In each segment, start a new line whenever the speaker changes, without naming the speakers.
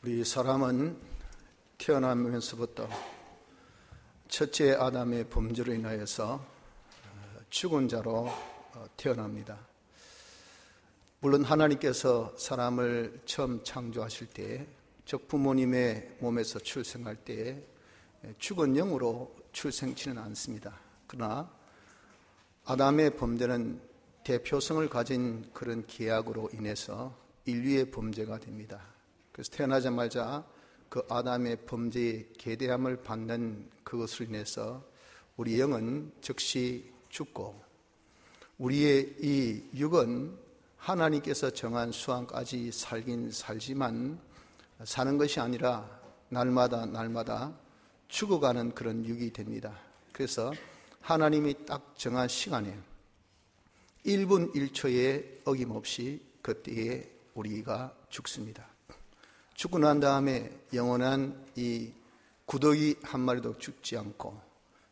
우리 사람은 태어나면서부터 첫째 아담의 범죄로 인하여서 죽은 자로 태어납니다. 물론 하나님께서 사람을 처음 창조하실 때, 즉 부모님의 몸에서 출생할 때 죽은 영으로 출생치는 않습니다. 그러나 아담의 범죄는 대표성을 가진 그런 계약으로 인해서 인류의 범죄가 됩니다. 그래서 태어나자마자 그 아담의 범죄의 계대함을 받는 그것으로 인해서 우리 영은 즉시 죽고, 우리의 이 육은 하나님께서 정한 수완까지 살긴 살지만 사는 것이 아니라 날마다 죽어가는 그런 육이 됩니다. 그래서 하나님이 딱 정한 시간에 1분 1초에 어김없이 그때에 우리가 죽습니다. 죽고 난 다음에 영원한 이 구더기 한 마리도 죽지 않고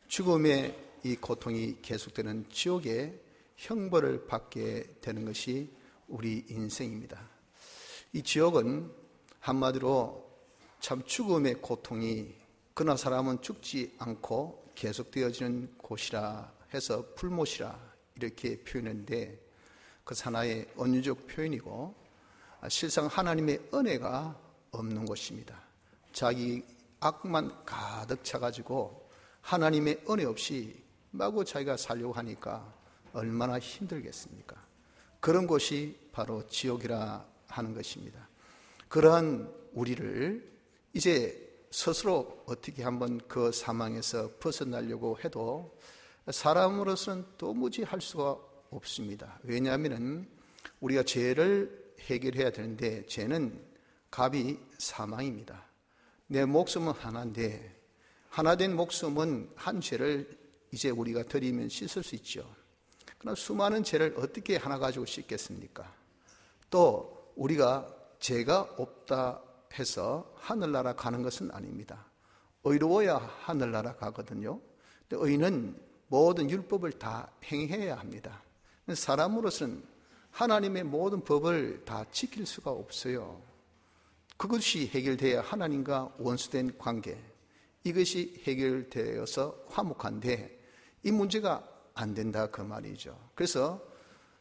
죽음의 이 고통이 계속되는 지옥의 형벌을 받게 되는 것이 우리 인생입니다. 이 지옥은 한마디로 참 죽음의 고통이, 그러나 사람은 죽지 않고 계속되어지는 곳이라 해서 풀못이라 이렇게 표현했는데, 그 하나의 은유적 표현이고 실상 하나님의 은혜가 없는 것입니다. 자기 악만 가득 차가지고 하나님의 은혜 없이 마구 자기가 살려고 하니까 얼마나 힘들겠습니까? 그런 곳이 바로 지옥이라 하는 것입니다. 그러한 우리를 이제 스스로 어떻게 한번 그 사망에서 벗어나려고 해도 사람으로서는 도무지 할 수가 없습니다. 왜냐하면 우리가 죄를 해결해야 되는데 죄는 값이 사망입니다. 내 목숨은 하나인데 하나 된 목숨은 한 죄를 이제 우리가 드리면 씻을 수 있죠. 그러나 수많은 죄를 어떻게 하나 가지고 씻겠습니까? 또 우리가 죄가 없다 해서 하늘나라 가는 것은 아닙니다. 의로워야 하늘나라 가거든요. 근데 의는 모든 율법을 다 행해야 합니다. 사람으로서는 하나님의 모든 법을 다 지킬 수가 없어요. 그것이 해결돼야 하나님과 원수된 관계, 이것이 해결되어서 화목한데 이 문제가 안 된다 그 말이죠. 그래서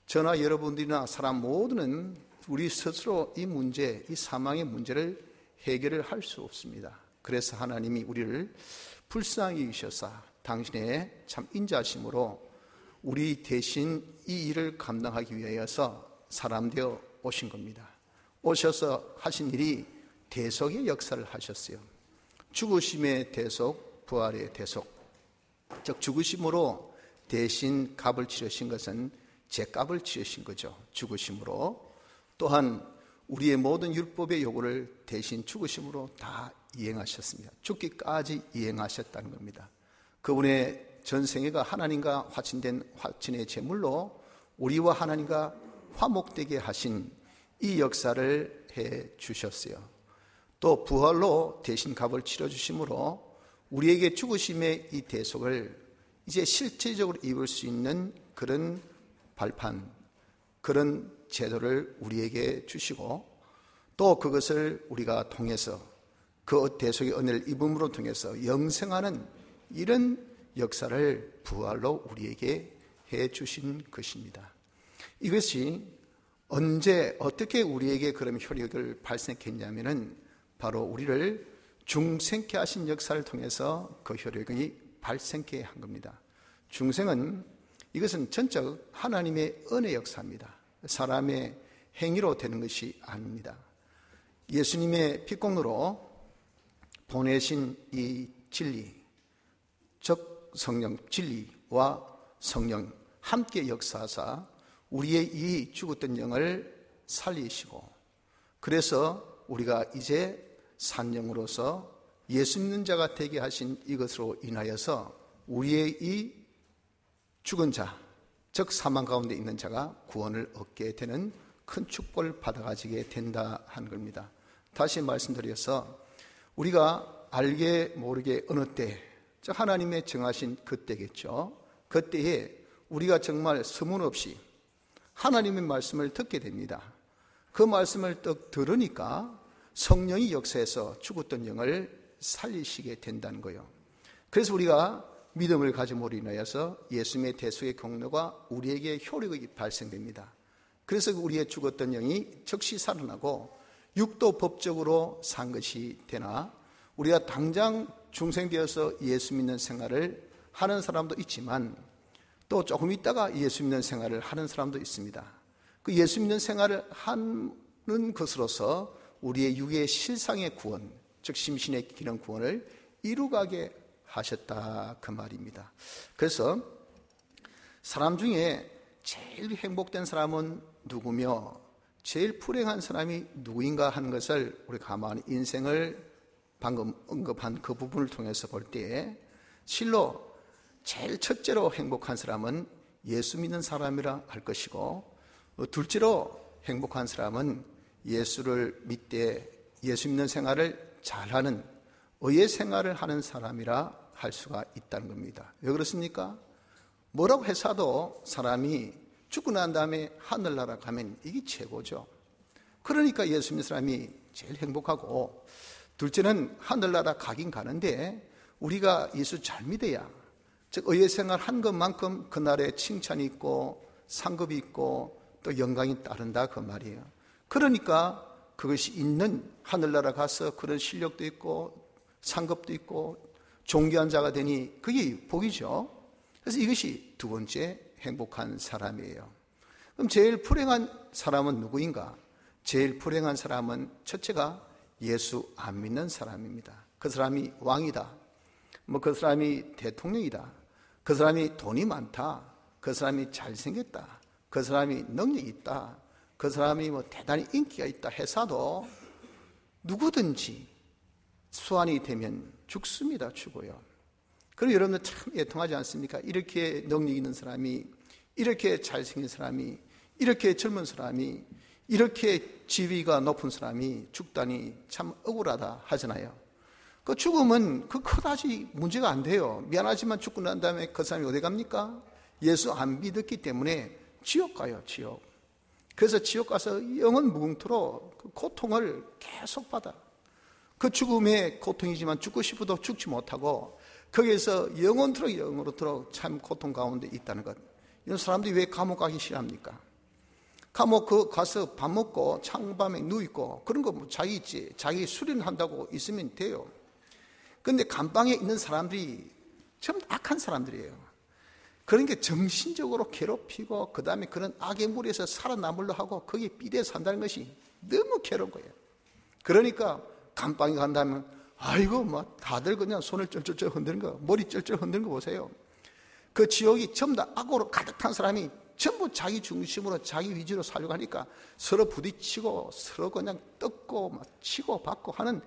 저나 여러분들이나 사람 모두는 우리 스스로 이 문제, 이 사망의 문제를 해결을 할 수 없습니다. 그래서 하나님이 우리를 불쌍히 여기셔서 당신의 참 인자심으로 우리 대신 이 일을 감당하기 위하여서 사람 되어 오신 겁니다. 오셔서 하신 일이 대속의 역사를 하셨어요. 죽으심의 대속, 부활의 대속. 즉 죽으심으로 대신 값을 치르신 것은 죄값을 치르신 거죠. 죽으심으로. 또한 우리의 모든 율법의 요구를 대신 죽으심으로 다 이행하셨습니다. 죽기까지 이행하셨다는 겁니다. 그분의 전생애가 하나님과 화친된 화친의 제물로 우리와 하나님과 화목되게 하신 이 역사를 해 주셨어요. 또 부활로 대신 값을 치러주심으로 우리에게 죽으심의 이 대속을 이제 실제적으로 입을 수 있는 그런 발판, 그런 제도를 우리에게 주시고, 또 그것을 우리가 통해서 그 대속의 은혜를 입음으로 통해서 영생하는 이런 역사를 부활로 우리에게 해 주신 것입니다. 이것이 언제 어떻게 우리에게 그런 효력을 발생했냐면은 바로 우리를 중생케 하신 역사를 통해서 그 효력이 발생케 한 겁니다. 중생은 이것은 전적 하나님의 은혜 역사입니다. 사람의 행위로 되는 것이 아닙니다. 예수님의 피공로로 보내신 이 진리, 즉 성령, 진리와 성령 함께 역사하사 우리의 이 죽었던 영을 살리시고, 그래서 우리가 이제 산영으로서 예수 믿는 자가 되게 하신 이것으로 인하여서 우리의 이 죽은 자, 즉 사망 가운데 있는 자가 구원을 얻게 되는 큰 축복을 받아가지게 된다 하는 겁니다. 다시 말씀드려서 우리가 알게 모르게 어느 때, 즉 하나님의 정하신 그때겠죠. 그때에 우리가 정말 서문없이 하나님의 말씀을 듣게 됩니다. 그 말씀을 딱 들으니까 성령이 역사해서 죽었던 영을 살리시게 된다는 거예요. 그래서 우리가 믿음을 가짐으로 인하여서 예수님의 대속의 경로가 우리에게 효력이 발생됩니다. 그래서 우리의 죽었던 영이 즉시 살아나고 육도 법적으로 산 것이 되나, 우리가 당장 중생되어서 예수 믿는 생활을 하는 사람도 있지만 또 조금 있다가 예수 믿는 생활을 하는 사람도 있습니다. 그 예수 믿는 생활을 하는 것으로서 우리의 육의 실상의 구원, 즉 심신의 기능 구원을 이루가게 하셨다, 그 말입니다. 그래서 사람 중에 제일 행복된 사람은 누구며 제일 불행한 사람이 누구인가 하는 것을 우리 가만히 인생을 방금 언급한 그 부분을 통해서 볼 때에 실로 제일 첫째로 행복한 사람은 예수 믿는 사람이라 할 것이고, 둘째로 행복한 사람은 예수를 믿되 예수 믿는 생활을 잘하는 의의 생활을 하는 사람이라 할 수가 있다는 겁니다. 왜 그렇습니까? 뭐라고 해서도 사람이 죽고 난 다음에 하늘나라 가면 이게 최고죠. 그러니까 예수 믿는 사람이 제일 행복하고, 둘째는 하늘나라 가긴 가는데 우리가 예수 잘 믿어야, 즉 의의 생활 한 것만큼 그날에 칭찬이 있고 상급이 있고 또 영광이 따른다, 그 말이에요. 그러니까 그것이 있는 하늘나라 가서 그런 실력도 있고 상급도 있고 존귀한 자가 되니 그게 복이죠. 그래서 이것이 두 번째 행복한 사람이에요. 그럼 제일 불행한 사람은 누구인가? 제일 불행한 사람은 첫째가 예수 안 믿는 사람입니다. 그 사람이 왕이다, 그 사람이 대통령이다, 그 사람이 돈이 많다, 그 사람이 잘생겼다, 그 사람이 능력이 있다, 그 사람이 대단히 인기가 있다 해서도 누구든지 수환이 되면 죽습니다. 죽어요. 그럼 여러분들 참 애통하지 않습니까? 이렇게 능력 있는 사람이, 이렇게 잘생긴 사람이, 이렇게 젊은 사람이, 이렇게 지위가 높은 사람이 죽다니 참 억울하다 하잖아요. 그 죽음은 그다지 문제가 안 돼요. 미안하지만 죽고 난 다음에 그 사람이 어디 갑니까? 예수 안 믿었기 때문에 지옥 가요, 지옥. 그래서 지옥 가서 영원 무궁토록 그 고통을 계속 받아. 그 죽음의 고통이지만 죽고 싶어도 죽지 못하고 거기에서 영원토록 참 고통 가운데 있다는 것. 이런 사람들이 왜 감옥 가기 싫어합니까? 감옥 가서 밥 먹고 창밤에 누워있고 그런 거 자기 있지, 자기 수련한다고 있으면 돼요. 그런데 감방에 있는 사람들이 전부 악한 사람들이에요. 그러니까 정신적으로 괴롭히고 그 다음에 그런 악의 무리에서 살아남으려 하고 거기에 삐대 산다는 것이 너무 괴로운 거예요. 그러니까 감방에 간다면 아이고 다들 그냥 손을 쩔쩔쩔 흔드는 거, 머리 쩔쩔 흔드는 거 보세요. 그 지옥이 전부 다 악으로 가득한 사람이 전부 자기 중심으로 자기 위주로 살려고 하니까 서로 부딪히고 서로 그냥 뜯고 치고 받고 하는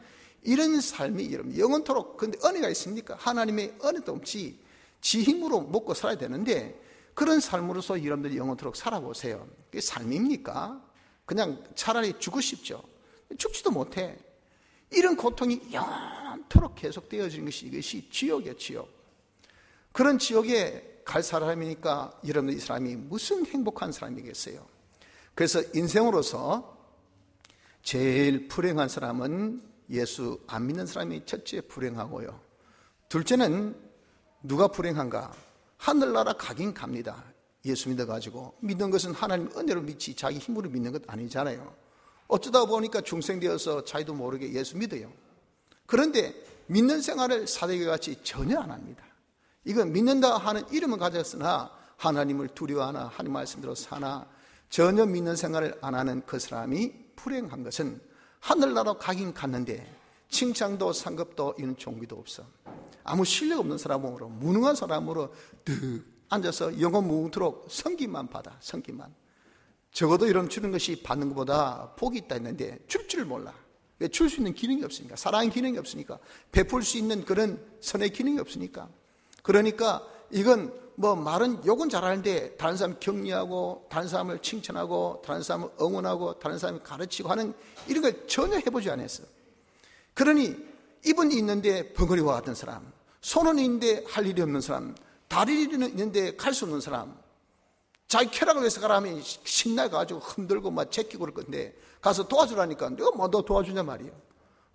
이런 삶이 여러분 영원토록. 근데 은혜가 있습니까? 하나님의 은혜도 없이 지 힘으로 먹고 살아야 되는데 그런 삶으로서 여러분들이 영원토록 살아보세요. 그게 삶입니까? 그냥 차라리 죽고 싶죠. 죽지도 못해. 이런 고통이 영원토록 계속되어지는 것이 이것이 지옥이에요, 지옥. 그런 지옥에 갈 사람이니까 여러분들 이 사람이 무슨 행복한 사람이겠어요. 그래서 인생으로서 제일 불행한 사람은 예수 안 믿는 사람이 첫째 불행하고요. 둘째는 누가 불행한가? 하늘나라 가긴 갑니다. 예수 믿어가지고. 믿는 것은 하나님 은혜로 믿지 자기 힘으로 믿는 것 아니잖아요. 어쩌다 보니까 중생되어서 자기도 모르게 예수 믿어요. 그런데 믿는 생활을 사대교같이 전혀 안 합니다. 이건 믿는다 하는 이름은 가졌으나 하나님을 두려워하나 하나님 말씀대로 사나 전혀 믿는 생활을 안 하는 그 사람이 불행한 것은 하늘나라 가긴 갔는데 칭찬도 상급도 이런 종기도 없어. 아무 실력 없는 사람으로 무능한 사람으로 늘 앉아서 영원 무궁토록 성기만 받아. 성기만. 적어도 이런 주는 것이 받는 것보다 복이 있다 했는데 줄 줄 몰라. 왜? 줄 수 있는 기능이 없으니까. 사랑의 기능이 없으니까. 베풀 수 있는 그런 선의 기능이 없으니까. 그러니까 이건 말은 욕은 잘하는데 다른 사람 격려하고 다른 사람을 칭찬하고 다른 사람을 응원하고 다른 사람을 가르치고 하는 이런 걸 전혀 해보지 않았어요. 그러니 입은 있는데 벙어리와 같은 사람, 손은 있는데 할 일이 없는 사람, 다리는 있는데 갈 수 없는 사람, 자기 쾌락을 위해서 가라면 신나가지고 흔들고 막 제끼고 그럴 건데 가서 도와주라니까 내가 뭐 너 도와주냐 말이에요.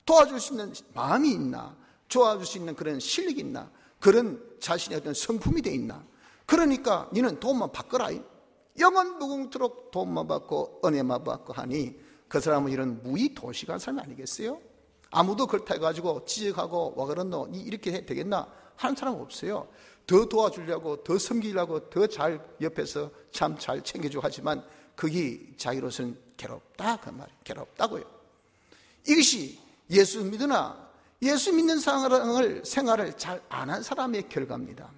도와줄 수 있는 마음이 있나? 도와줄 수 있는 그런 실력이 있나? 그런 자신의 어떤 성품이 돼 있나? 그러니까 너는 돈만 받거라. 영원 무궁토록 돈만 받고 은혜만 받고 하니 그 사람은 이런 무의도식한 사람이 아니겠어요? 아무도 그렇다 해가지고 지적하고 와 그런노 이렇게 해도 되겠나 하는 사람은 없어요. 더 도와주려고 더 섬기려고 더 잘 옆에서 참 잘 챙겨주고 하지만 그게 자기로서는 괴롭다 그 말이에요. 괴롭다고요. 이것이 예수 믿으나 예수 믿는 생활을 잘 안 한 사람의 결과입니다.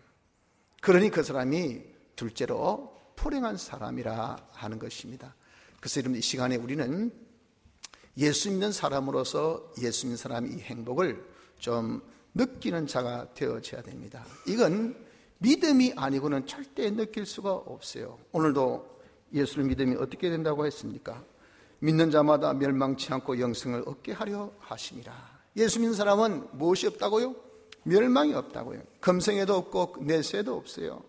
그러니 그 사람이 둘째로 불행한 사람이라 하는 것입니다. 그래서 여러분 이 시간에 우리는 예수 믿는 사람으로서 예수 믿는 사람의 이 행복을 좀 느끼는 자가 되어져야 됩니다. 이건 믿음이 아니고는 절대 느낄 수가 없어요. 오늘도 예수를 믿음이 어떻게 된다고 했습니까? 믿는 자마다 멸망치 않고 영생을 얻게 하려 하심이라. 예수 믿는 사람은 무엇이 없다고요? 멸망이 없다고요. 금생에도 없고 내세에도 없어요.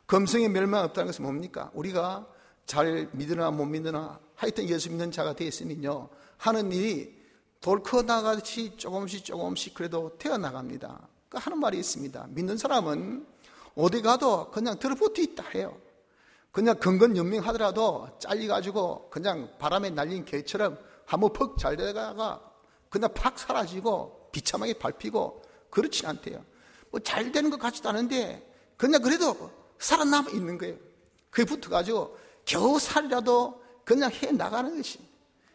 금생에 멸망이 없다는 것은 뭡니까? 우리가 잘 믿으나 못 믿으나 하여튼 예수 믿는 자가 되었으면요 하는 일이 돌 커나가듯이 조금씩 그래도 태어나갑니다. 그러니까 하는 말이 있습니다. 믿는 사람은 어디 가도 그냥 들어붙어 있다 해요. 그냥 근근연명하더라도 잘려가지고 그냥 바람에 날린 개처럼 한번 퍽 잘 되다가 그냥 팍 사라지고 비참하게 밟히고 그렇진 않대요. 뭐 잘 되는 것 같지도 않은데 그냥 그래도 살아남아 있는 거예요. 그게 붙어가지고 겨우 살이라도 그냥 해 나가는 것이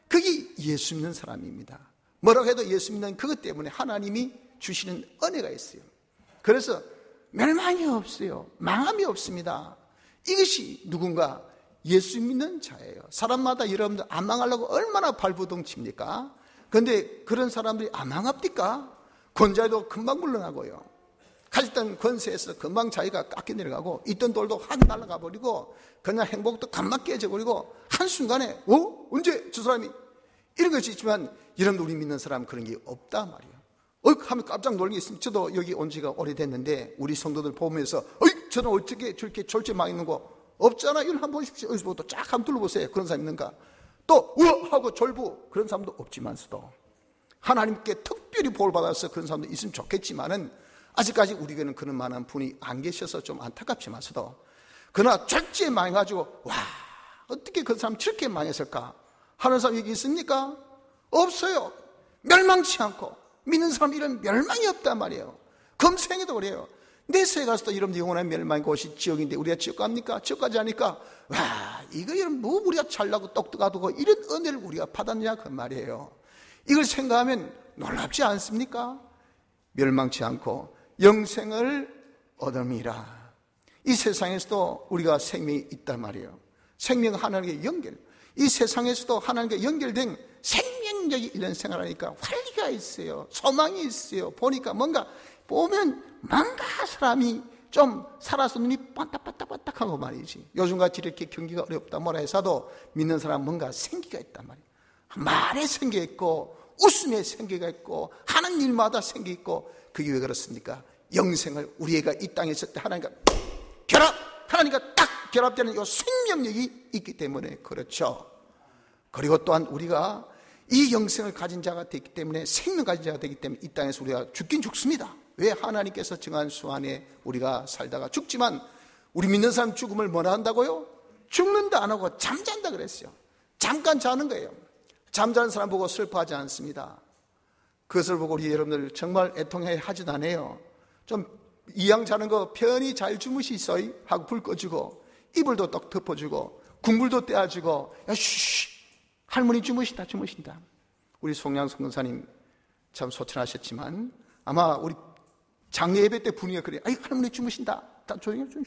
그게 예수 믿는 사람입니다. 뭐라고 해도 예수 믿는 그것 때문에 하나님이 주시는 은혜가 있어요. 그래서 멸망이 없어요. 망함이 없습니다. 이것이 누군가 예수 믿는 자예요. 사람마다 여러분들 안 망하려고 얼마나 발부동 칩니까? 그런데 그런 사람들이 안 망합니까? 권자도 금방 물러나고요. 가졌던 권세에서 금방 자기가 깎여 내려가고 있던 돌도 확 날아가 버리고 그냥 행복도 감막 깨져버리고 한순간에 언제 저 사람이 이런 것이 있지만 여러분들 우리 믿는 사람은 그런 게 없다 말이에요. 하면 깜짝 놀란 게 있습니다. 저도 여기 온 지가 오래됐는데 우리 성도들 보면서 저는 어떻게 저렇게 졸지망 있는 거 없잖아. 이걸 한번 보십시오. 여기서 또 쫙 한번 둘러보세요. 그런 사람 있는가? 또 하고 졸부 그런 사람도 없지만서도 하나님께 특별히 복을 받아서 그런 사람도 있으면 좋겠지만은 아직까지 우리에게는 그런 만한 분이 안 계셔서 좀 안타깝지만서도 그러나 절제 망해가지고 와 어떻게 그 사람 저렇게 망했을까 하는 사람 여기 있습니까? 없어요. 멸망치 않고 믿는 사람 이런 멸망이 없단 말이에요. 금생에도 그래요. 내세에 가서도 여러분들 영원한 멸망의 곳이 지옥인데 우리가 지옥 갑니까? 지옥 가지 않으니까 와 이거 뭐 우리가 잘나고 똑똑하고 이런 은혜를 우리가 받았냐 그 말이에요. 이걸 생각하면 놀랍지 않습니까? 멸망치 않고 영생을 얻음이라. 이 세상에서도 우리가 생명이 있단 말이에요. 생명은 하나님께 연결. 이 세상에서도 하나님께 연결된 생명력이 있는 생활하니까 활기가 있어요. 소망이 있어요. 보니까 뭔가 사람이 좀 살아서 눈이 반딱반딱반딱하고 말이지. 요즘같이 이렇게 경기가 어렵다 뭐라 해서도 믿는 사람 뭔가 생기가 있단 말이에요. 말에 생기가 있고 웃음에 생기가 있고 하는 일마다 생기 있고 그게 왜 그렇습니까? 영생을 우리가 이 땅에 있을 때 하나님과 하나님과 딱 결합되는 이 생명력이 있기 때문에 그렇죠. 그리고 또한 우리가 이 영생을 가진 자가 되기 때문에 생명 가진 자가 되기 때문에 이 땅에서 우리가 죽긴 죽습니다. 왜? 하나님께서 정한 수 안에 우리가 살다가 죽지만 우리 믿는 사람 죽음을 뭐라 한다고요? 죽는다 안 하고 잠잔다 그랬어요. 잠깐 자는 거예요. 잠자는 사람 보고 슬퍼하지 않습니다. 그것을 보고 우리 여러분들 정말 애통해 하지도 않아요. 좀 이왕 자는 거 편히 잘 주무시소이 하고 불 꺼주고 이불도 떡 덮어주고 국물도 떼어주고 야 쉬쉬 할머니 주무신다. 우리 송양 선교사님 참 소천하셨지만 아마 우리 장례 예배 때 분위기가 그래요. 아이 할머니 주무신다. 다 조용히 좀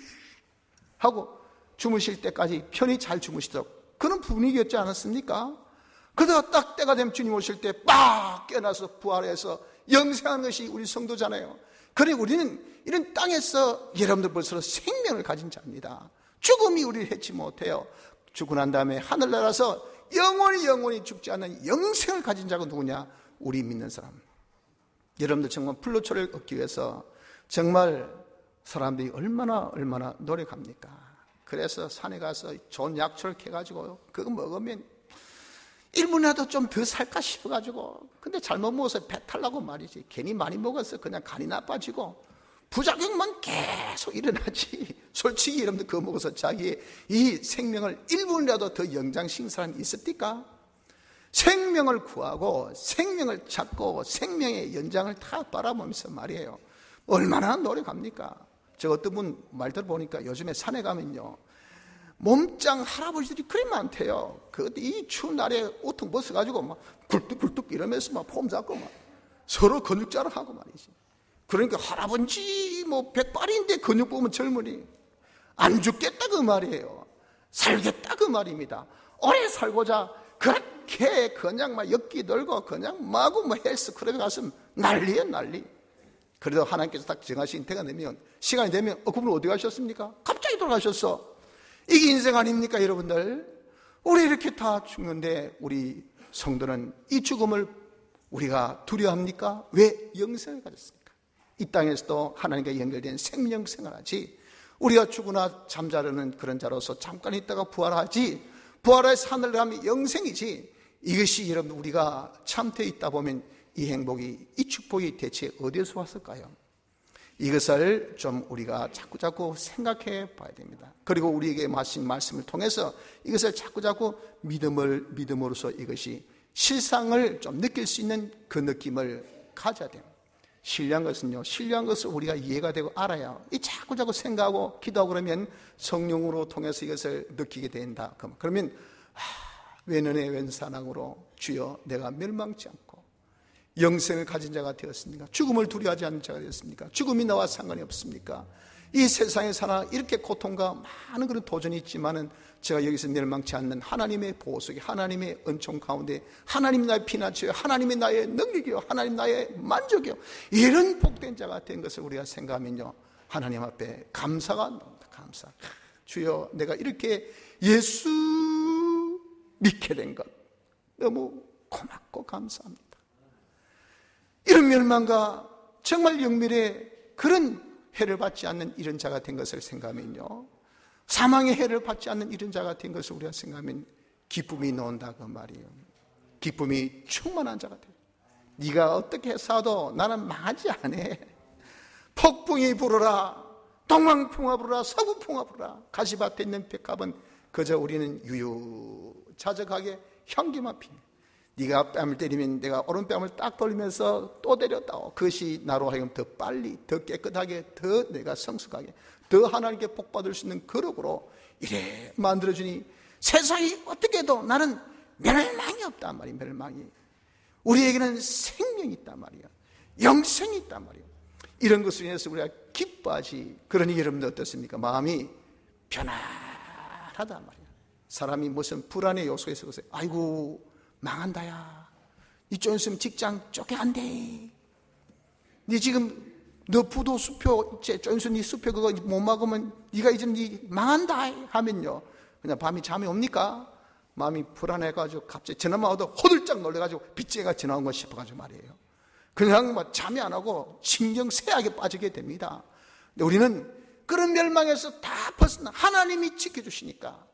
하고 주무실 때까지 편히 잘 주무시도록 그런 분위기였지 않았습니까? 그러다가 딱 때가 되면 주님 오실 때 빡 깨어나서 부활해서 영생하는 것이 우리 성도잖아요. 그래 우리는 이런 땅에서 여러분들 벌써 생명을 가진 자입니다. 죽음이 우리를 해치 못해요. 죽고 난 다음에 하늘나라서 영원히 죽지 않는 영생을 가진 자가 누구냐? 우리 믿는 사람. 여러분들 정말 불로초를 얻기 위해서 정말 사람들이 얼마나 노력합니까? 그래서 산에 가서 좋은 약초를 캐가지고 그거 먹으면 1분이라도 좀 더 살까 싶어가지고, 근데 잘못 먹어서 배탈 나고 말이지. 괜히 많이 먹어서 그냥 간이 나빠지고 부작용만 계속 일어나지. 솔직히 여러분들 그거 먹어서 자기의 이 생명을 1분이라도 더 연장시킨 사람이 있습니까? 생명을 구하고 생명을 찾고 생명의 연장을 다 바라보면서 말이에요. 얼마나 노력합니까? 저 어떤 분 말 들어보니까 요즘에 산에 가면요, 몸짱 할아버지들이 그리 많대요. 이 추운 날에 옷통 벗어가지고 막 굴뚝굴뚝 이러면서 막 폼 잡고 막 서로 근육 자랑하고 말이지. 그러니까 할아버지 뭐 100발인데 근육 보면 젊으니 안 죽겠다 그 말이에요. 살겠다 그 말입니다. 오래 살고자 그렇게 그냥 막 엮기 들고 그냥 마구 뭐 헬스 클럽에 가서 난리예요, 난리. 그래도 하나님께서 딱 정하신 때가 되면, 시간이 되면 그분 어디 가셨습니까? 갑자기 돌아가셨어. 이게 인생 아닙니까 여러분들? 우리 이렇게 다 죽는데 우리 성도는 이 죽음을 우리가 두려워합니까? 왜 영생을 가졌습니까? 이 땅에서도 하나님과 연결된 생명 생활하지, 우리가 죽으나 잠자려는 그런 자로서 잠깐 있다가 부활하지, 부활해서 하늘을 가면 영생이지. 이것이 여러분 우리가 참되어 있다 보면 이 행복이, 이 축복이 대체 어디에서 왔을까요? 이것을 좀 우리가 자꾸자꾸 생각해 봐야 됩니다. 그리고 우리에게 마신 말씀을 통해서 이것을 자꾸자꾸 믿음으로써 이것이 실상을 좀 느낄 수 있는 그 느낌을 가져야 됩니다. 신뢰한 것은요, 신뢰한 것을 우리가 이해가 되고 알아야, 이 자꾸자꾸 생각하고 기도하고 그러면 성령으로 통해서 이것을 느끼게 된다. 그러면 웬 은혜 웬 사랑으로 주여 내가 멸망치 않고 영생을 가진 자가 되었습니까? 죽음을 두려워하지 않는 자가 되었습니까? 죽음이 나와 상관이 없습니까? 이 세상에 살아 이렇게 고통과 많은 그런 도전이 있지만은 제가 여기서 멸망치 않는 하나님의 보호 속에, 하나님의 은총 가운데, 하나님 나의 피난처요, 하나님이 나의 능력이요, 하나님 나의 만족이요, 이런 복된 자가 된 것을 우리가 생각하면요, 하나님 앞에 감사가 나옵니다. 감사. 주여 내가 이렇게 예수 믿게 된 것 너무 고맙고 감사합니다. 이런 멸망과 정말 영멸의 그런 해를 받지 않는 이런 자가 된 것을 생각하면요, 사망의 해를 받지 않는 이런 자가 된 것을 우리가 생각하면 기쁨이 나온다 그 말이에요. 기쁨이 충만한 자가 돼요. 네가 어떻게 사도 나는 망하지 않아. 폭풍이 불어라, 동방풍화 불어라, 서구풍화 불어라, 가시밭에 있는 백합은 그저 우리는 유유자적하게 향기만 핍니다. 네가 뺨을 때리면 내가 오른뺨을 딱 돌리면서 또 때렸다오. 그것이 나로 하여금 더 빨리, 더 깨끗하게, 더 내가 성숙하게, 더 하나님께 복받을 수 있는 거룩으로 이래 만들어주니 세상이 어떻게 해도 나는 멸망이 없단 말이야. 멸망이. 우리에게는 생명이 있단 말이야. 영생이 있단 말이야. 이런 것을 인해서 우리가 기뻐하지. 그러니 여러분들 어떻습니까? 마음이 편안하단 말이야. 사람이 무슨 불안의 요소에 있어서 아이고 망한다야, 니 좀 있으면 직장 쫓겨간대, 니 지금 너 부도 수표 좀 있으면 니 수표 그거 못 막으면 니가 이제 니 망한다 하면요, 그냥 밤이 잠이 옵니까? 마음이 불안해가지고 갑자기 전화만 와도 호들짝 놀래가지고 빚쟁이가 전화온 거 싶어가지고 말이에요. 그냥 막 잠이 안 오고 신경쇠약에 빠지게 됩니다. 근데 우리는 그런 멸망에서 다 벗어나 하나님이 지켜주시니까,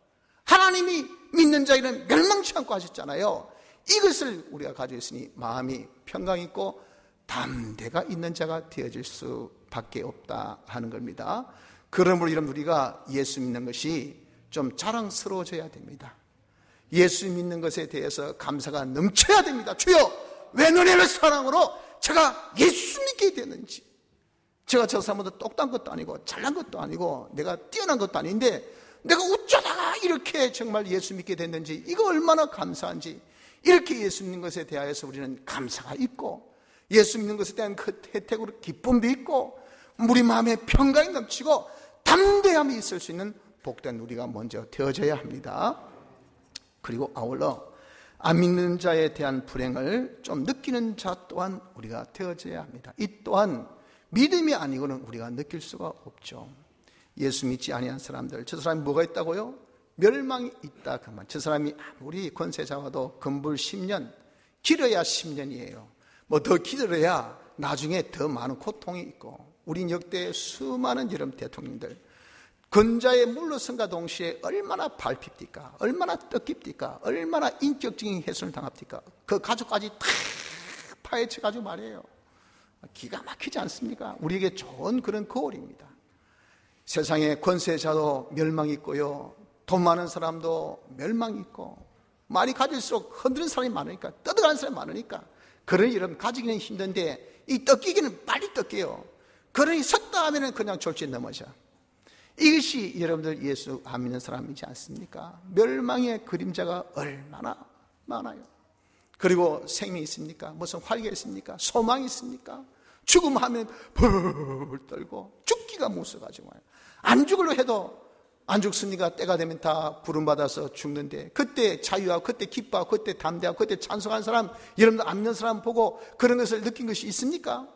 하나님이 믿는 자에게는 멸망치 않고 하셨잖아요. 이것을 우리가 가지고 있으니 마음이 평강 있고 담대가 있는 자가 되어질 수밖에 없다 하는 겁니다. 그러므로 여러분 우리가 예수 믿는 것이 좀 자랑스러워져야 됩니다. 예수 믿는 것에 대해서 감사가 넘쳐야 됩니다. 주여 왜 너의 사랑으로 제가 예수 믿게 되는지, 제가 저 사람보다 똑똑한 것도 아니고 잘난 것도 아니고 내가 뛰어난 것도 아닌데 내가 어쩌다가 이렇게 정말 예수 믿게 됐는지, 이거 얼마나 감사한지. 이렇게 예수 믿는 것에 대하여서 우리는 감사가 있고, 예수 믿는 것에 대한 그 혜택으로 기쁨도 있고, 우리 마음에 평강이 넘치고 담대함이 있을 수 있는 복된 우리가 먼저 되어져야 합니다. 그리고 아울러 안 믿는 자에 대한 불행을 좀 느끼는 자 또한 우리가 되어져야 합니다. 이 또한 믿음이 아니고는 우리가 느낄 수가 없죠. 예수 믿지 아니한 사람들, 저 사람이 뭐가 있다고요? 멸망이 있다 그 말. 저 사람이 아무리 권세 잡아도 금불 10년, 길어야 10년이에요. 뭐 더 길어야 나중에 더 많은 고통이 있고, 우린 역대 수많은 여러분 대통령들 근자에 물러선과 동시에 얼마나 밟힙니까? 얼마나 뜻깊니까? 얼마나 인격적인 훼손을 당합니까? 그 가족까지 다 파헤쳐가지고 말이에요. 기가 막히지 않습니까? 우리에게 좋은 그런 거울입니다. 세상에 권세자도 멸망이 있고요, 돈 많은 사람도 멸망이 있고, 많이 가질수록 흔드는 사람이 많으니까, 떠들어가는 사람이 많으니까, 그런 이름 가지기는 힘든데 이 뜯기기는 빨리 뜯겨요. 그러니 섰다 하면 그냥 졸지에 넘어져. 이것이 여러분들 예수 안 믿는 사람이지 않습니까? 멸망의 그림자가 얼마나 많아요. 그리고 생명이 있습니까? 무슨 활기가 있습니까? 소망이 있습니까? 죽음하면 벌 떨고 죽기가 무서워가지고 안 죽으려 해도 안 죽습니까? 때가 되면 다 부름받아서 죽는데, 그때 자유하고 그때 기뻐하고 그때 담대하고 그때 찬송하는 사람, 여러분들 안 믿는 사람 보고 그런 것을 느낀 것이 있습니까?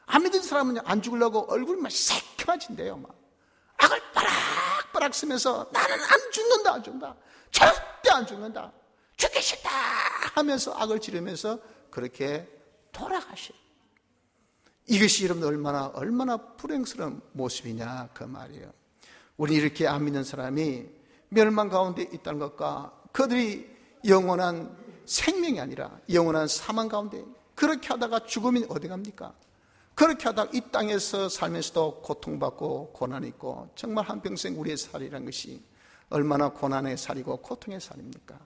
안 믿는 사람은 안 죽으려고 얼굴이 막 새까매진대요. 막 악을 빠락빠락 쓰면서 나는 안 죽는다, 안 죽는다, 절대 안 죽는다, 죽기 싫다 하면서 악을 지르면서 그렇게 돌아가셔요. 이것이 여러분 얼마나 불행스러운 모습이냐 그 말이에요. 우리 이렇게 안 믿는 사람이 멸망 가운데 있다는 것과 그들이 영원한 생명이 아니라 영원한 사망 가운데, 그렇게 하다가 죽으면 어디 갑니까? 그렇게 하다가 이 땅에서 살면서도 고통받고 고난이 있고, 정말 한평생 우리의 살이라는 것이 얼마나 고난의 살이고 고통의 살입니까?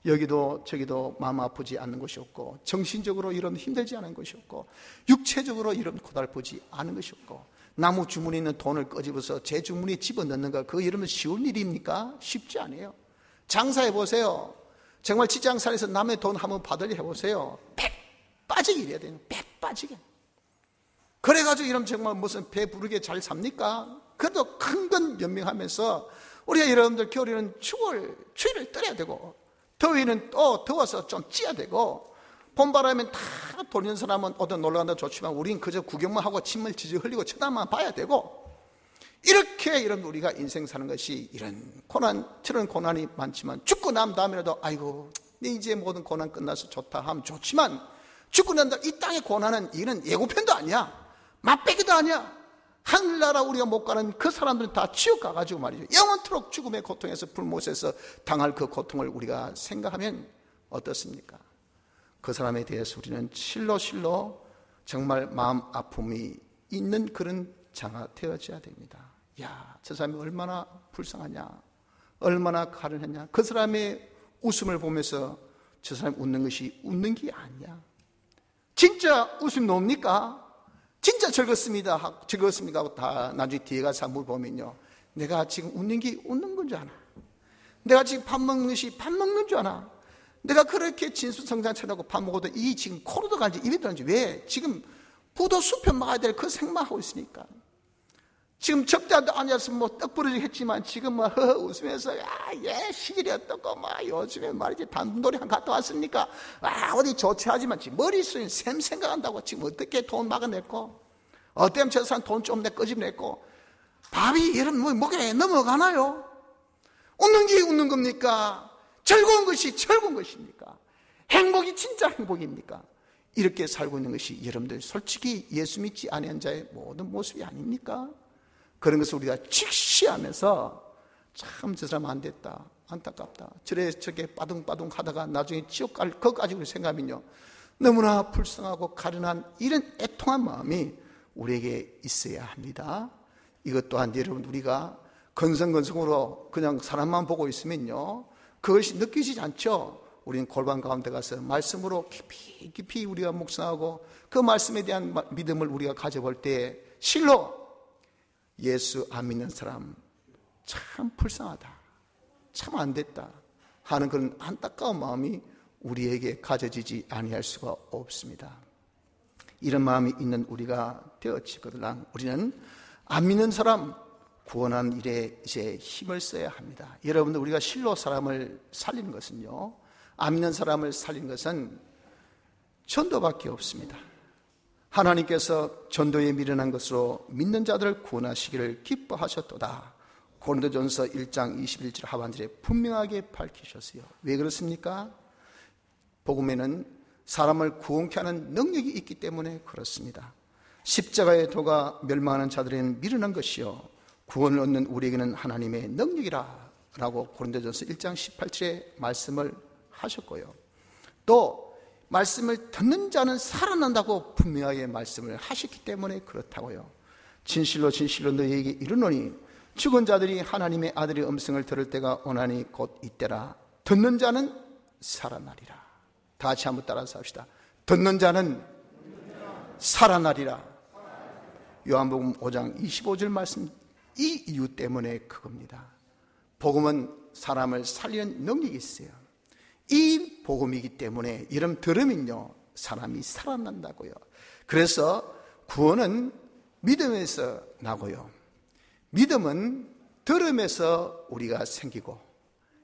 여기도 저기도 마음 아프지 않는 것이 없고, 정신적으로 이런 힘들지 않은 것이 없고, 육체적으로 이런 고달프지 않은 것이 없고, 나무 주머니에 있는 돈을 꺼집어서 제 주머니에 집어넣는 거, 그거 여러분 쉬운 일입니까? 쉽지 않아요. 장사해 보세요. 정말 직장생활에서 남의 돈 한번 받으려 해보세요. 배 빠지게 일해야 돼요. 배 빠지게. 그래가지고 이러면 정말 무슨 배 부르게 잘 삽니까? 그래도 큰 건 연명하면서 우리가 여러분들 겨울에는 추위를 떨어야 되고, 더위는 또 더워서 좀 찌야 되고, 봄바람엔 다 돌리는 사람은 어디 놀러 간다 좋지만 우리는 그저 구경만 하고 침을 지지 흘리고 쳐다만 봐야 되고, 이렇게 여러분 우리가 인생 사는 것이 이런 고난이 많지만, 죽고 난 다음에라도 아이고 이제 모든 고난 끝나서 좋다 하면 좋지만, 죽고 난 다음 이 땅의 고난은 이는 예고편도 아니야, 맛배기도 아니야. 하늘나라 우리가 못 가는 그 사람들은 다 지옥 가가지고 말이죠, 영원토록 죽음의 고통에서 불못에서 당할 그 고통을 우리가 생각하면 어떻습니까? 그 사람에 대해서 우리는 실로 정말 마음 아픔이 있는 그런 자가 되어져야 됩니다. 야, 저 사람이 얼마나 불쌍하냐, 얼마나 가련하냐. 그 사람의 웃음을 보면서 저 사람이 웃는 것이 웃는 게 아니야. 진짜 웃음 나옵니까? 진짜 즐겁습니다 하고 다 나중에 뒤에 가서 물어보면요, 내가 지금 웃는 게 웃는 건 줄 아나? 내가 지금 밥 먹는 것이 밥 먹는 줄 아나? 내가 그렇게 진수성찬처럼 밥 먹어도 이 지금 코로도 가는지 입에 들어가는지, 왜? 지금 부도 수표 막아야 될 그 생각하고 있으니까. 지금 적자도 앉아서 떡 부러지게 했지만 지금 웃으면서 시절이 어떻고 요즘에 말이지 단돌이 한 갔다 왔습니까? 어디 좋지하지만 지금 머릿속에 샘 생각한다고 지금 어떻게 돈 막아냈고, 어때면 저 사람 돈 좀 내 끄집냈고, 밥이 이런 목에 넘어가나요? 웃는 게 웃는 겁니까? 즐거운 것이 즐거운 것입니까? 행복이 진짜 행복입니까? 이렇게 살고 있는 것이 여러분들 솔직히 예수 믿지 않은 자의 모든 모습이 아닙니까? 그런 것을 우리가 직시하면서 참 저 사람 안 됐다, 안타깝다, 저게 빠둥빠둥 하다가 나중에 지옥 갈 것 가지고 생각하면요, 너무나 불쌍하고 가련한 이런 애통한 마음이 우리에게 있어야 합니다. 이것 또한 여러분 우리가 건성건성으로 그냥 사람만 보고 있으면요, 그것이 느끼지 않죠. 우리는 골방 가운데 가서 말씀으로 깊이 우리가 묵상하고 그 말씀에 대한 믿음을 우리가 가져볼 때 실로 예수 안 믿는 사람 참 불쌍하다, 참 안 됐다 하는 그런 안타까운 마음이 우리에게 가져지지 아니할 수가 없습니다. 이런 마음이 있는 우리가 되어지거든 우리는 안 믿는 사람 구원하는 일에 이제 힘을 써야 합니다. 여러분들, 우리가 실로 사람을 살리는 것은요, 안 믿는 사람을 살리는 것은 전도밖에 없습니다. 하나님께서 전도에 미련한 것으로 믿는 자들을 구원하시기를 기뻐하셨도다. 고린도전서 1장 21절 하반절에 분명하게 밝히셨어요. 왜 그렇습니까? 복음에는 사람을 구원케 하는 능력이 있기 때문에 그렇습니다. 십자가의 도가 멸망하는 자들에게는 미련한 것이요, 구원을 얻는 우리에게는 하나님의 능력이라 라고 고린도전서 1장 18절에 말씀을 하셨고요. 또 말씀을 듣는 자는 살아난다고 분명하게 말씀을 하셨기 때문에 그렇다고요. 진실로 진실로 너희에게 이르노니 죽은 자들이 하나님의 아들의 음성을 들을 때가 오나니 곧 이때라. 듣는 자는 살아나리라. 다 같이 한번 따라서 합시다. 듣는 자는 살아나리라. 요한복음 5장 25절 말씀, 이 이유 때문에 그겁니다. 복음은 사람을 살리는 능력이 있어요. 이 복음이기 때문에 이름 들으면요 사람이 살아난다고요. 그래서 구원은 믿음에서 나고요, 믿음은 들음에서 우리가 생기고,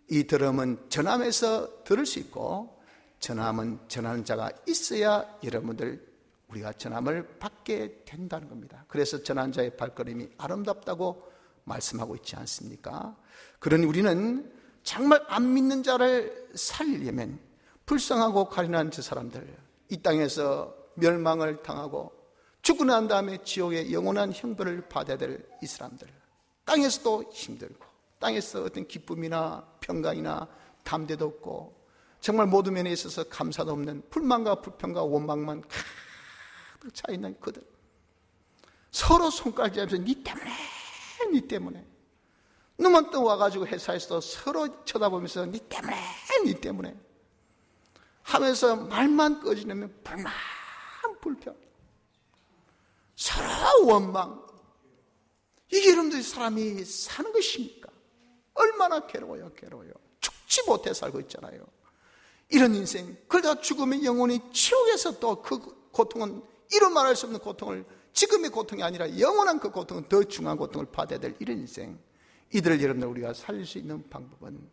이 들음은 전함에서 들을 수 있고, 전함은 전하는 자가 있어야 여러분들 우리가 전함을 받게 된다는 겁니다. 그래서 전하는 자의 발걸음이 아름답다고 말씀하고 있지 않습니까? 그러니 우리는 정말 안 믿는 자를 살리려면 불쌍하고 가련한 저 사람들, 이 땅에서 멸망을 당하고 죽고 난 다음에 지옥의 영원한 형벌을 받아야 될 이 사람들, 땅에서도 힘들고 땅에서 어떤 기쁨이나 평강이나 담대도 없고 정말 모든 면에 있어서 감사도 없는 불만과 불평과 원망만 가득 차 있는 그들, 서로 손가락 잡으면서 니 때문에 눈만 떠 와가지고 회사에서도 서로 쳐다보면서 니 때문에 하면서 말만 꺼지려면 불만 불평, 서로 원망, 이게 여러분들이 사람이 사는 것입니까? 얼마나 괴로워요. 죽지 못해 살고 있잖아요. 이런 인생, 그러다 죽으면 영원히 지옥에서 또 그 고통은 이루 말할 수 없는 고통을, 지금의 고통이 아니라 영원한 그 고통은 더 중요한 고통을 받아야 될 이런 인생, 이들을 여러분들 우리가 살릴 수 있는 방법은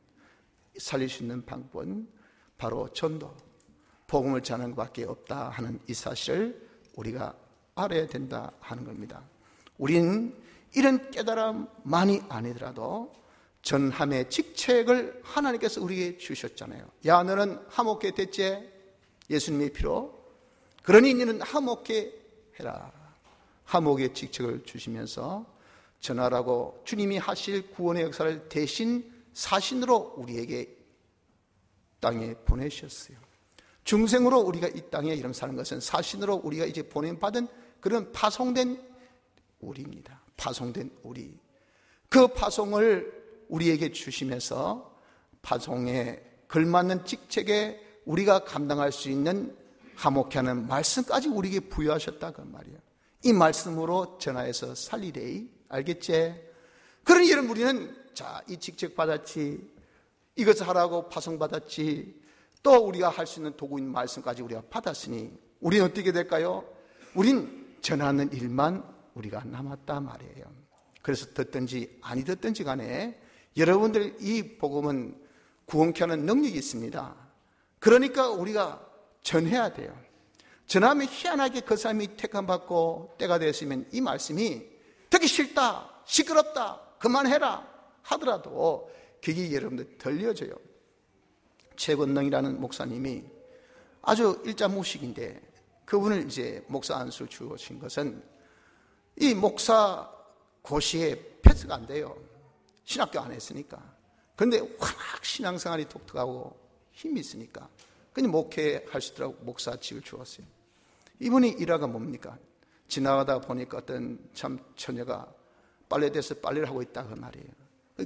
바로 전도, 복음을 전하는 것밖에 없다 하는 이 사실을 우리가 알아야 된다 하는 겁니다. 우리는 이런 깨달음만이 아니더라도 전함의 직책을 하나님께서 우리에게 주셨잖아요. 야, 너는 화목해 됐지? 예수님의 피로. 그러니 너는 화목해 해라. 화목의 직책을 주시면서 전하라고 주님이 하실 구원의 역사를 대신 사신으로 우리에게 땅에 보내셨어요. 중생으로 우리가 이 땅에 이름 사는 것은 사신으로 우리가 이제 보냄받은 그런 파송된 우리입니다. 파송된 우리. 그 파송을 우리에게 주시면서 파송에 걸맞는 직책에 우리가 감당할 수 있는 화목케 하는 말씀까지 우리에게 부여하셨다 그 말이에요. 이 말씀으로 전하여서 살리래이. 알겠지? 그러니 여러분, 우리는 자, 이 직책 받았지, 이것을 하라고 파송 받았지, 또 우리가 할 수 있는 도구인 말씀까지 우리가 받았으니 우리는 어떻게 될까요? 우린 전하는 일만 우리가 남았다 말이에요. 그래서 듣든지 아니 듣든지 간에 여러분들 이 복음은 구원케 하는 능력이 있습니다. 그러니까 우리가 전해야 돼요. 전하면 희한하게 그 사람이 택함받고 때가 됐으면 이 말씀이 듣기 싫다, 시끄럽다, 그만해라 하더라도 그게 여러분들 들려져요. 최건능이라는 목사님이 아주 일자무식인데 그분을 이제 목사 안수를 주신 것은 이 목사 고시에 패스가 안 돼요. 신학교 안 했으니까. 그런데 워낙 신앙생활이 독특하고 힘이 있으니까 그냥 목회할 수 있도록 목사직을 주었어요. 이분이 일화가 뭡니까? 지나가다 보니까 어떤 참 처녀가 빨래대에서 빨래를 하고 있다 그 말이에요.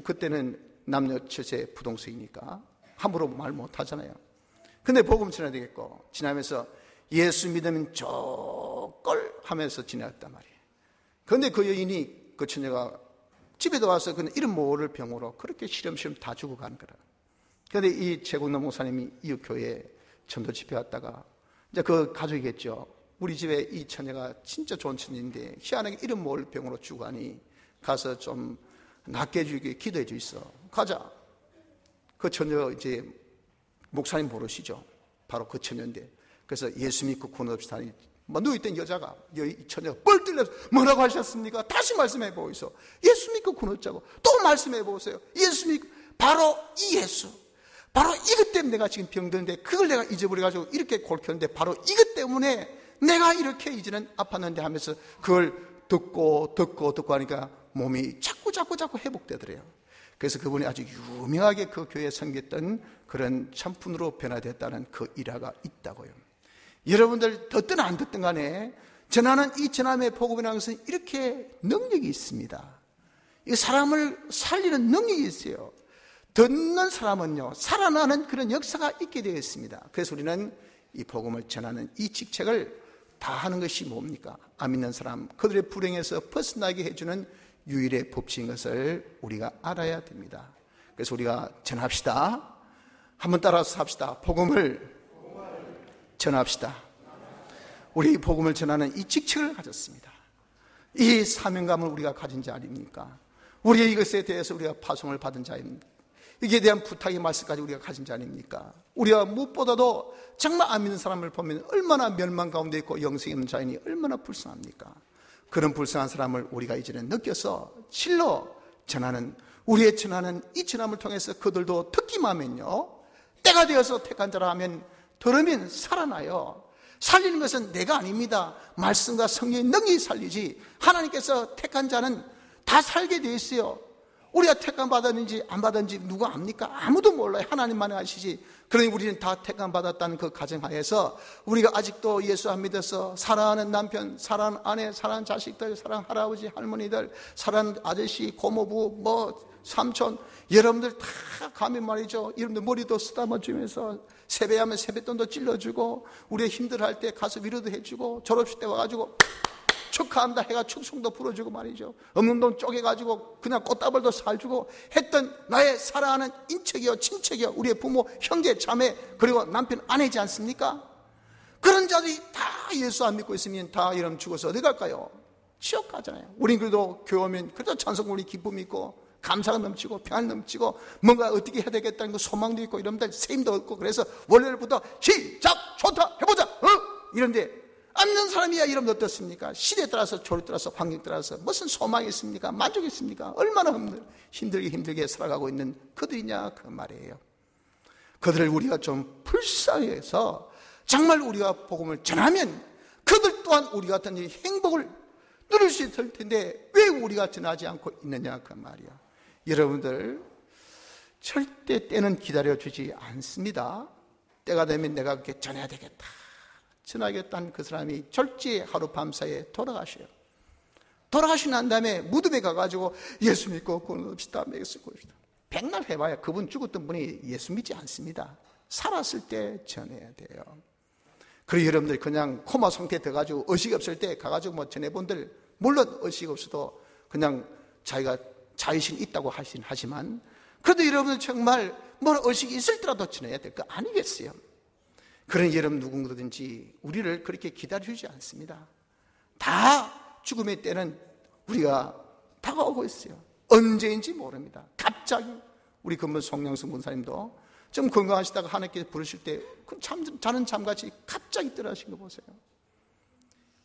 그때는 남녀 처세 부동석이니까 함부로 말 못하잖아요. 근데 복음 전해야 되겠고 지나면서 예수 믿으면 저걸 하면서 지나갔단 말이에요. 그런데 그 여인이, 그 처녀가 집에 와서 그는 이름 모를 병으로 그렇게 시름시름 다 죽어가는 거라. 그런데 이 최국남 목사님이 이웃 교회에 전도 집회 갔다가 이제 그 가족이겠죠. 우리 집에 이 처녀가 진짜 좋은 처녀인데 희한하게 이름 모를 병으로 죽어가니 가서 좀 낫게 해주게 기도해 주있어. 가자. 그 처녀 이제 목사님 모르시죠? 바로 그 처녀인데, 그래서 예수 믿고 구원 없이 누워있던 여자가, 이 처녀가 뻘 뚫려서 뭐라고 하셨습니까? 다시 말씀해 보이소. 예수 믿고 구원 얻자고. 또 말씀해 보세요. 예수 믿고, 바로 이 예수, 바로 이것 때문에 내가 지금 병드는데 그걸 내가 잊어버려가지고 이렇게 골켰는데 바로 이것 때문에 내가 이렇게 이제는 아팠는데 하면서 그걸 듣고 하니까 몸이 자꾸 자꾸 회복되더래요. 그래서 그분이 아주 유명하게 그 교회에 섬겼던 그런 참푼으로 변화됐다는 그 일화가 있다고요. 여러분들 듣든 안 듣든 간에 전하는 이 전함의 복음이라는 것은 이렇게 능력이 있습니다. 이 사람을 살리는 능력이 있어요. 듣는 사람은요, 살아나는 그런 역사가 있게 되어 있습니다. 그래서 우리는 이 복음을 전하는 이 직책을 다 하는 것이 뭡니까? 안 믿는 사람, 그들의 불행에서 벗어나게 해주는 유일의 법칙인 것을 우리가 알아야 됩니다. 그래서 우리가 전합시다. 한번 따라서 합시다. 복음을 전합시다. 우리 복음을 전하는 이 직책을 가졌습니다. 이 사명감을 우리가 가진 자 아닙니까? 우리의 이것에 대해서 우리가 파송을 받은 자입니다. 이게 대한 부탁의 말씀까지 우리가 가진 자 아닙니까? 우리가 무엇보다도 정말 안 믿는 사람을 보면 얼마나 멸망 가운데 있고 영생이 없는 자이니 얼마나 불쌍합니까? 그런 불쌍한 사람을 우리가 이제는 느껴서 실로 전하는, 우리의 전하는 이 전함을 통해서 그들도 듣기만 하면요, 때가 되어서 택한 자라 하면 들으면 살아나요. 살리는 것은 내가 아닙니다. 말씀과 성령의 능력이 살리지, 하나님께서 택한 자는 다 살게 돼 있어요. 우리가 택감 받았는지 안 받았는지 누가 압니까? 아무도 몰라요. 하나님만이 아시지. 그러니 우리는 다 택감 받았다는 그 가정하에서 우리가 아직도 예수 안 믿어서 사랑하는 남편, 사랑하는 아내, 사랑하는 자식들, 사랑하는 할아버지, 할머니들, 사랑하는 아저씨, 고모부, 삼촌, 여러분들 다 가면 말이죠, 여러분들 머리도 쓰다듬어 주면서 세배하면 세뱃돈도 찔러주고, 우리가 힘들어할 때 가서 위로도 해주고, 졸업식 때 와가지고 축하한다 해가 축송도 풀어주고 말이죠, 없는 돈 쪼개가지고 그냥 꽃다발도 사주고 했던 나의 사랑하는 인척이요, 친척이요, 우리의 부모, 형제, 자매, 그리고 남편, 아내지 않습니까? 그런 자들이 다 예수 안 믿고 있으면 다 이러면 죽어서 어디 갈까요? 지옥 가잖아요. 우린 그래도 교회 오면 그래도 찬송으로 기쁨이 있고 감사가 넘치고 평안 넘치고 뭔가 어떻게 해야 되겠다는 그 소망도 있고 이러면 세임도 얻고, 그래서 월요일부터 시작 좋다 해보자 이런데 안 믿는 사람이야 이러면 어떻습니까? 시대에 따라서, 조류에 따라서, 환경에 따라서 무슨 소망이 있습니까? 만족이 있습니까? 얼마나 힘들게 살아가고 있는 그들이냐 그 말이에요. 그들을 우리가 좀 불쌍해서 정말 우리가 복음을 전하면 그들 또한 우리 같은 이 행복을 누릴 수 있을 텐데 왜 우리가 전하지 않고 있느냐 그 말이야. 여러분들 절대 때는 기다려주지 않습니다. 때가 되면 내가 그렇게 전해야 되겠다, 전하겠다는 그 사람이 절제 하루 밤사이에 돌아가셔요. 돌아가시고 난 다음에 무덤에 가가지고 예수 믿고 구원합시다, 예수 구원합시다, 백날 해봐야 그분 죽었던 분이 예수 믿지 않습니다. 살았을 때 전해야 돼요. 그리고 여러분들 그냥 코마 상태에 들어가지고 의식이 없을 때 가가지고 전해본들, 물론 의식이 없어도 그냥 자기가 자의식이 있다고 하지만 그래도 여러분들 정말 의식이 있을 때라도 전해야 될 거 아니겠어요? 그런 여러분 누군가든지 우리를 그렇게 기다려주지 않습니다. 다 죽음의 때는 우리가 다가오고 있어요. 언제인지 모릅니다. 갑자기 우리 근무 송영수 문사님도 좀 건강하시다가 하나님께서 부르실 때 자는 잠같이 갑자기 떠나신 거 보세요.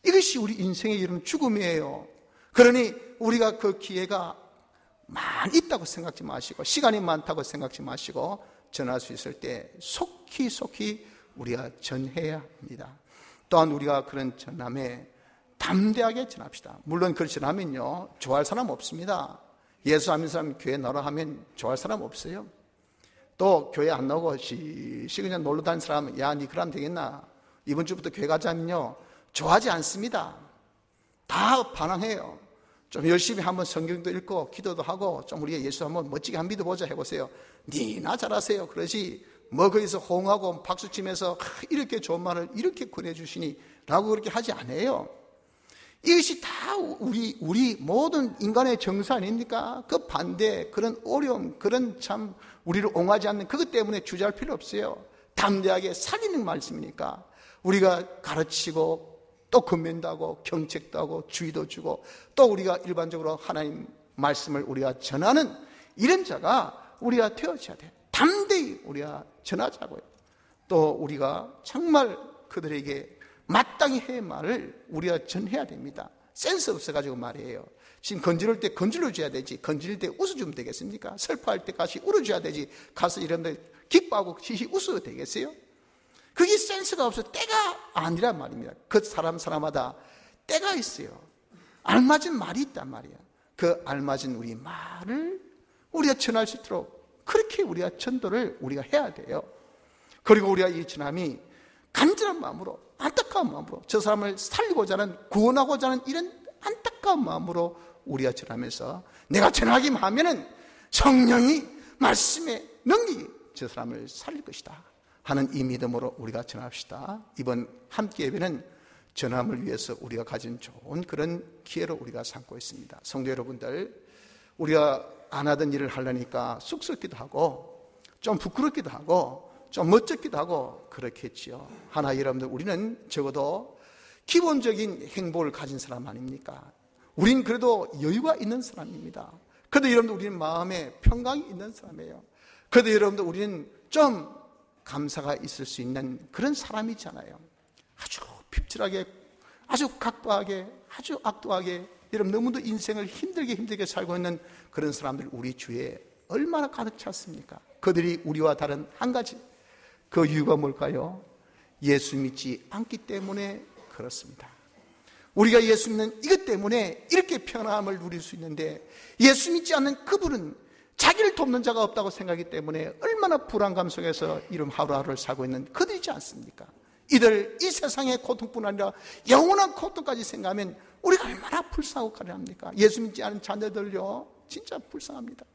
이것이 우리 인생의 이런 죽음이에요. 그러니 우리가 그 기회가 많이 있다고 생각지 마시고, 시간이 많다고 생각지 마시고, 전할 수 있을 때 속히 우리가 전해야 합니다. 또한 우리가 그런 전함에 담대하게 전합시다. 물론 그걸 전하면요 좋아할 사람 없습니다. 예수 안 믿는 사람 교회 나오라 하면 좋아할 사람 없어요. 또 교회 안 나오고 그냥 놀러 다니는 사람은 야 니 그러면 되겠나, 이번 주부터 교회 가자면요 좋아하지 않습니다. 다 반항해요. 좀 열심히 한번 성경도 읽고 기도도 하고 좀 우리가 예수 한번 멋지게 한번 믿어보자 해보세요. 니나 잘하세요 그러지, 거기서 호응하고 박수치면서 이렇게 좋은 말을 이렇게 권해주시니 라고 그렇게 하지 않아요. 이것이 다 우리 모든 인간의 정서 아닙니까? 그 반대, 그런 어려움, 그런 참 우리를 옹호하지 않는 그것 때문에 주저할 필요 없어요. 담대하게 살리는 말씀이니까 우리가 가르치고 또 권면도 하고 경책도 하고 주의도 주고 또 우리가 일반적으로 하나님 말씀을 우리가 전하는 이런 자가 우리가 되어져야 돼요. 담대히 우리가 전하자고요. 또 우리가 정말 그들에게 마땅히 해야 말을 우리가 전해야 됩니다. 센스 없어가지고 말이에요. 지금 건지를 때 건질러줘야 되지, 건질 때 웃어주면 되겠습니까? 슬퍼할 때 같이 울어줘야 되지, 가서 이런데 기뻐하고 시시 웃어도 되겠어요? 그게 센스가 없어 때가 아니란 말입니다. 그 사람마다 때가 있어요. 알맞은 말이 있단 말이야. 그 알맞은 우리 말을 우리가 전할 수 있도록 그렇게 우리가 전도를 우리가 해야 돼요. 그리고 우리가 이 전함이 간절한 마음으로, 안타까운 마음으로, 저 사람을 살리고자 하는, 구원하고자 하는 이런 안타까운 마음으로 우리가 전하면서 내가 전하기만 하면은 성령이 말씀의 능력이 저 사람을 살릴 것이다 하는 이 믿음으로 우리가 전합시다. 이번 함께 예배는 전함을 위해서 우리가 가진 좋은 그런 기회로 우리가 삼고 있습니다. 성도 여러분들, 우리가 안 하던 일을 하려니까 쑥스럽기도 하고 좀 부끄럽기도 하고 좀 멋쩍기도 하고 그렇겠지요. 하나 여러분들, 우리는 적어도 기본적인 행복을 가진 사람 아닙니까? 우린 그래도 여유가 있는 사람입니다. 그래도 여러분들 우리는 마음에 평강이 있는 사람이에요. 그래도 여러분들 우리는 좀 감사가 있을 수 있는 그런 사람이잖아요. 아주 핍절하게, 아주 각박하게, 아주 악도하게 여러분 너무도 인생을 힘들게 살고 있는 그런 사람들 우리 주위에 얼마나 가득 찼습니까? 그들이 우리와 다른 한 가지, 그 이유가 뭘까요? 예수 믿지 않기 때문에 그렇습니다. 우리가 예수 믿는 이것 때문에 이렇게 편안함을 누릴 수 있는데, 예수 믿지 않는 그분은 자기를 돕는 자가 없다고 생각하기 때문에 얼마나 불안감 속에서 이런 하루하루를 살고 있는 그들이지 않습니까? 이들 이 세상의 고통뿐 아니라 영원한 고통까지 생각하면 우리가 얼마나 불쌍하고 가련합니까? 예수 믿지 않은 자녀들요 진짜 불쌍합니다.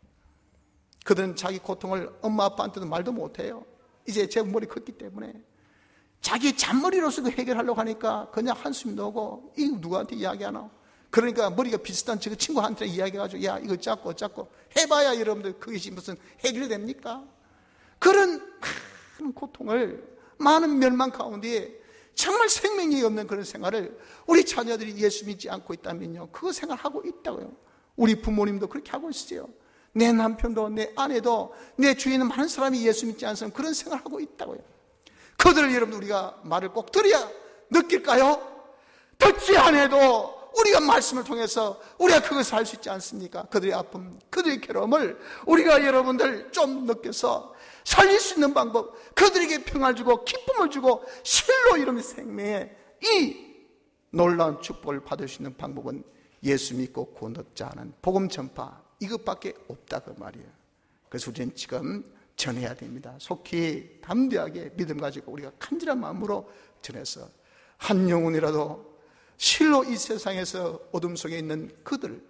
그들은 자기 고통을 엄마 아빠한테도 말도 못해요. 이제 제 머리 컸기 때문에 자기 잔머리로서 해결하려고 하니까 그냥 한숨 넣고 이거 누구한테 이야기하나? 그러니까 머리가 비슷한 저 친구한테 이야기해가지고 야 이거 잡고 해봐야 여러분들 그것이 무슨 해결이 됩니까? 그런 큰 고통을 많은 멸망 가운데 정말 생명이 없는 그런 생활을 우리 자녀들이 예수 믿지 않고 있다면요 그거 생활하고 있다고요. 우리 부모님도 그렇게 하고 있어요. 내 남편도 내 아내도 내 주위에 있는 많은 사람이 예수 믿지 않은 사람 그런 생활하고 있다고요. 그들을 여러분 우리가 말을 꼭 들어야 느낄까요? 듣지 않아도 우리가 말씀을 통해서 우리가 그것을 할 수 있지 않습니까? 그들의 아픔, 그들의 괴로움을 우리가 여러분들 좀 느껴서 살릴 수 있는 방법, 그들에게 평안을 주고 기쁨을 주고 실로 이런 생명의 이 놀라운 축복을 받을 수 있는 방법은 예수 믿고 구원 얻지 않은 복음 전파 이것밖에 없다 그 말이에요. 그래서 우리는 지금 전해야 됩니다. 속히 담대하게 믿음 가지고 우리가 간절한 마음으로 전해서 한 영혼이라도 실로 이 세상에서 어둠 속에 있는 그들을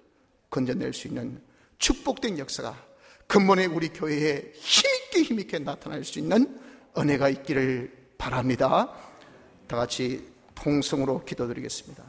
건져낼 수 있는 축복된 역사가 근본에 우리 교회에 힘있게 나타날 수 있는 은혜가 있기를 바랍니다. 다 같이 통성으로 기도드리겠습니다.